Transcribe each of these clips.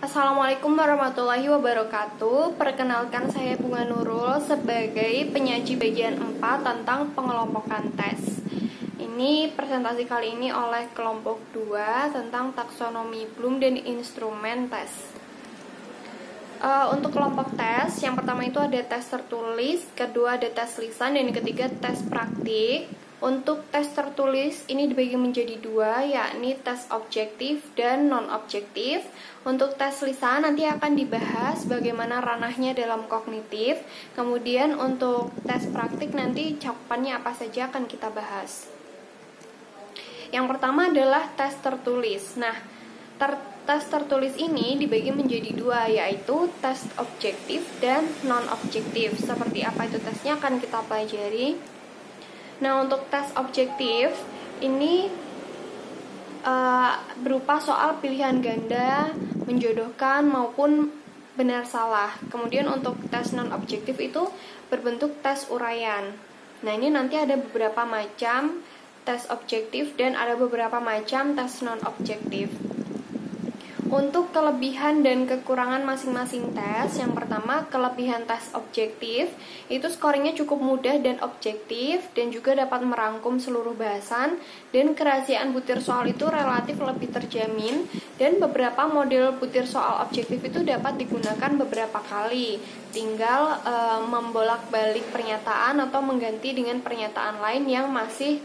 Assalamualaikum warahmatullahi wabarakatuh. Perkenalkan, saya Bunga Nurul sebagai penyaji bagian 4 tentang pengelompokan tes. Ini presentasi kali ini oleh kelompok 2 tentang taksonomi Bloom dan instrumen tes. Untuk kelompok tes, yang pertama itu ada tes tertulis, kedua ada tes lisan, dan yang ketiga tes praktik. Untuk tes tertulis ini dibagi menjadi dua, yakni tes objektif dan non-objektif. Untuk tes lisan nanti akan dibahas bagaimana ranahnya dalam kognitif. Kemudian untuk tes praktik nanti cakupannya apa saja akan kita bahas. Yang pertama adalah tes tertulis. Nah, tes tertulis ini dibagi menjadi dua, yaitu tes objektif dan non-objektif. Seperti apa itu tesnya akan kita pelajari. Nah, untuk tes objektif ini berupa soal pilihan ganda, menjodohkan maupun benar salah. Kemudian untuk tes non objektif itu berbentuk tes uraian. Nah, ini nanti ada beberapa macam tes objektif dan ada beberapa macam tes non objektif. Untuk kelebihan dan kekurangan masing-masing tes, yang pertama kelebihan tes objektif, itu scoringnya cukup mudah dan objektif, dan juga dapat merangkum seluruh bahasan, dan kerahasiaan butir soal itu relatif lebih terjamin, dan beberapa model butir soal objektif itu dapat digunakan beberapa kali, tinggal membolak-balik pernyataan atau mengganti dengan pernyataan lain yang masih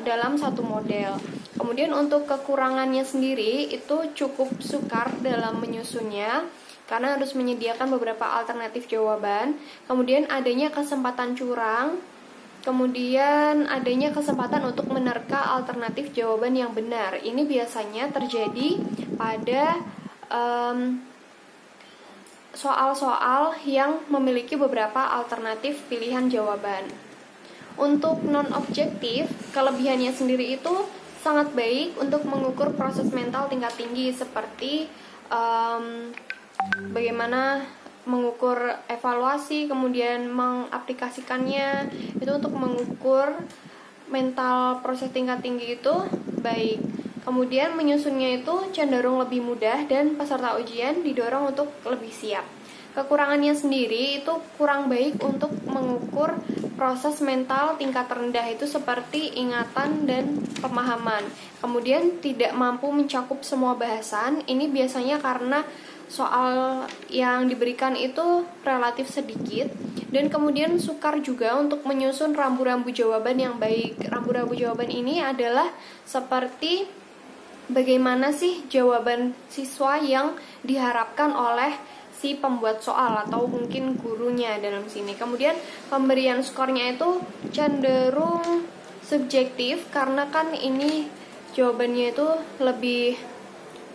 dalam satu model. Kemudian untuk kekurangannya sendiri itu cukup sukar dalam menyusunnya karena harus menyediakan beberapa alternatif jawaban. Kemudian adanya kesempatan curang, kemudian adanya kesempatan untuk menerka alternatif jawaban yang benar. Ini biasanya terjadi pada soal-soal yang memiliki beberapa alternatif pilihan jawaban. Untuk non-objektif, kelebihannya sendiri itu sangat baik untuk mengukur proses mental tingkat tinggi, seperti bagaimana mengukur evaluasi, kemudian mengaplikasikannya. Itu untuk mengukur mental proses tingkat tinggi itu baik. Kemudian menyusunnya itu cenderung lebih mudah dan peserta ujian didorong untuk lebih siap. Kekurangannya sendiri itu kurang baik untuk mengukur proses mental tingkat rendah, itu seperti ingatan dan pemahaman. Kemudian tidak mampu mencakup semua bahasan. Ini biasanya karena soal yang diberikan itu relatif sedikit, dan kemudian sukar juga untuk menyusun rambu-rambu jawaban yang baik. Rambu-rambu jawaban ini adalah seperti bagaimana sih jawaban siswa yang diharapkan oleh si pembuat soal atau mungkin gurunya dalam sini. Kemudian pemberian skornya itu cenderung subjektif karena kan ini jawabannya itu lebih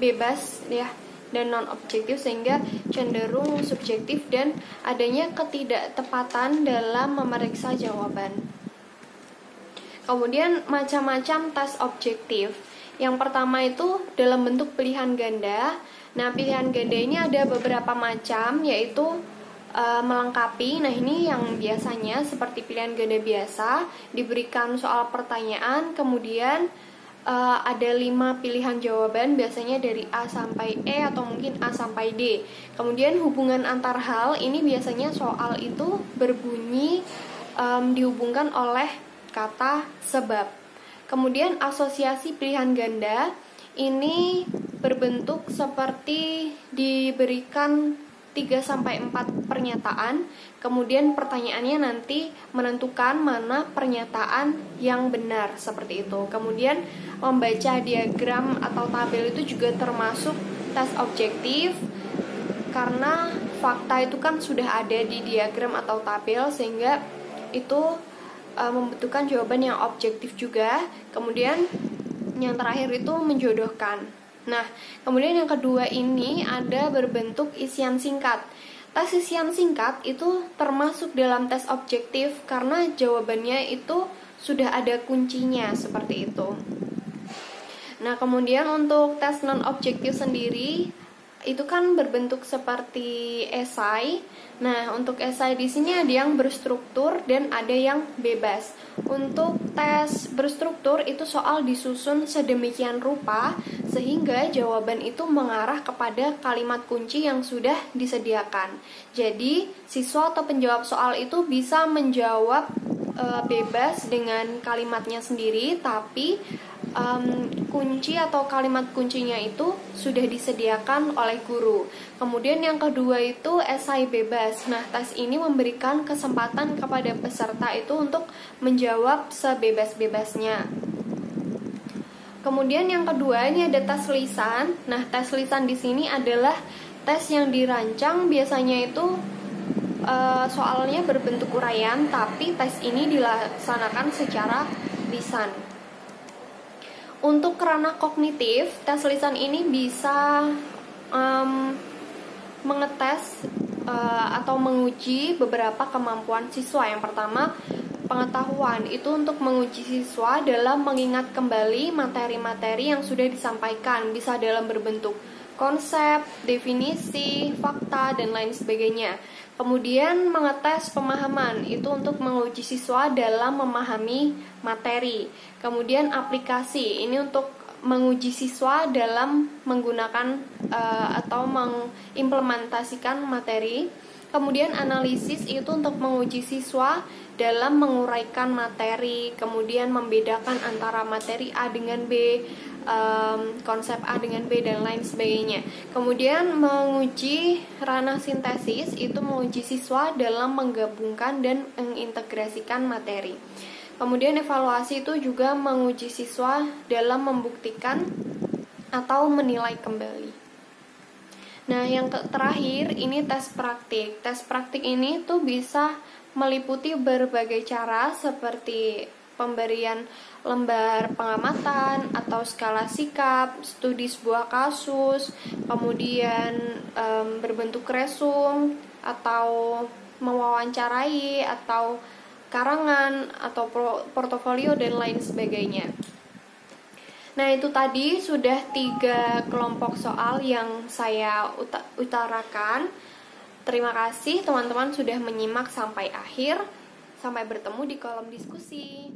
bebas ya dan non objektif, sehingga cenderung subjektif dan adanya ketidaktepatan dalam memeriksa jawaban. Kemudian macam-macam tes objektif. Yang pertama itu dalam bentuk pilihan ganda. Nah, pilihan ganda ini ada beberapa macam, yaitu melengkapi. Nah, ini yang biasanya seperti pilihan ganda biasa, diberikan soal pertanyaan, kemudian ada 5 pilihan jawaban, biasanya dari A sampai E atau mungkin A sampai D. Kemudian hubungan antar hal, ini biasanya soal itu berbunyi dihubungkan oleh kata sebab. Kemudian asosiasi pilihan ganda ini berbentuk seperti diberikan 3-4 pernyataan, kemudian pertanyaannya nanti menentukan mana pernyataan yang benar, seperti itu. Kemudian membaca diagram atau tabel itu juga termasuk tes objektif, karena fakta itu kan sudah ada di diagram atau tabel, sehingga itu membutuhkan jawaban yang objektif juga. Kemudian yang terakhir itu menjodohkan. Nah, kemudian yang kedua ini ada berbentuk isian singkat. Tes isian singkat itu termasuk dalam tes objektif karena jawabannya itu sudah ada kuncinya, seperti itu. Nah, kemudian untuk tes non objektif sendiri itu kan berbentuk seperti esai. Nah, untuk esai di sini ada yang berstruktur dan ada yang bebas. Untuk tes berstruktur itu soal disusun sedemikian rupa sehingga jawaban itu mengarah kepada kalimat kunci yang sudah disediakan. Jadi, siswa atau penjawab soal itu bisa menjawab bebas dengan kalimatnya sendiri, tapi kunci atau kalimat kuncinya itu sudah disediakan oleh guru. Kemudian yang kedua itu esai bebas. Nah, tes ini memberikan kesempatan kepada peserta itu untuk menjawab sebebas-bebasnya. Kemudian yang kedua ini ada tes lisan. Nah, tes lisan di sini adalah tes yang dirancang biasanya itu soalnya berbentuk uraian, tapi tes ini dilaksanakan secara lisan. Untuk ranah kognitif, tes lisan ini bisa mengetes atau menguji beberapa kemampuan siswa. Yang pertama, pengetahuan. Itu untuk menguji siswa dalam mengingat kembali materi-materi yang sudah disampaikan, bisa dalam berbentuk konsep, definisi, fakta, dan lain sebagainya. Kemudian mengetes pemahaman, itu untuk menguji siswa dalam memahami materi. Kemudian aplikasi, ini untuk menguji siswa dalam menggunakan atau mengimplementasikan materi. Kemudian analisis, itu untuk menguji siswa dalam menguraikan materi, kemudian membedakan antara materi A dengan B, konsep A dengan B, dan lain sebagainya. Kemudian menguji ranah sintesis, itu menguji siswa dalam menggabungkan dan mengintegrasikan materi. Kemudian evaluasi itu juga menguji siswa dalam membuktikan atau menilai kembali. Nah, yang terakhir ini tes praktik. Tes praktik ini tuh bisa meliputi berbagai cara seperti pemberian lembar pengamatan atau skala sikap, studi sebuah kasus, kemudian berbentuk resum atau mewawancarai atau karangan atau portofolio dan lain sebagainya. Nah, itu tadi sudah 3 kelompok soal yang saya utarakan. Terima kasih teman-teman sudah menyimak sampai akhir. Sampai bertemu di kolom diskusi.